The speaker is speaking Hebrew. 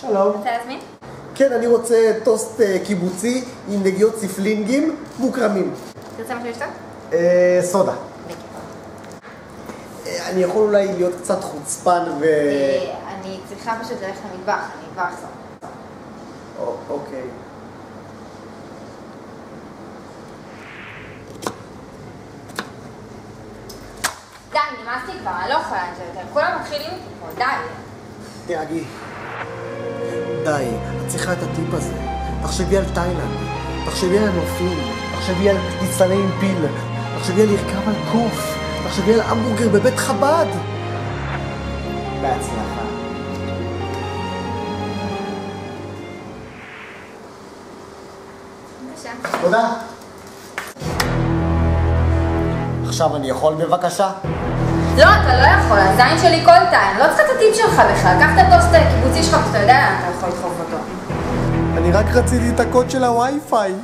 שלום. רוצה להזמין? כן, אני רוצה טוסט קיבוצי עם נגיעות ציפלינגים מוקרמים. תרצה משהו לשתות? סודה. אני יכול אולי להיות קצת חוצפן אני צריכה פשוט ללכת למטבח, אני כבר אחזור. אוקיי. די, נמאסתי כבר, אני לא יכולה את זה יותר. כולם מתחילים איתי פה, די. תירגעי. די, את צריכה את הטיפ הזה. תחשבי על תאילנד, תחשבי על הנופים, תחשבי על ניצני עם פיל, תחשבי על לרכב על קוף, תחשבי על המבורגר בבית חב"ד. בהצלחה. בבקשה. תודה. עכשיו אני יכול בבקשה? לא, אתה לא יכול, הזין שלי כל טיים. לא צריך את הטיפ שלך בכלל. קח את הטוסט הקיבוצי שלך ואתה יודע לאן אתה יכול לדחוף אותו. אני רק רציתי את הקוד של הווי-פיי.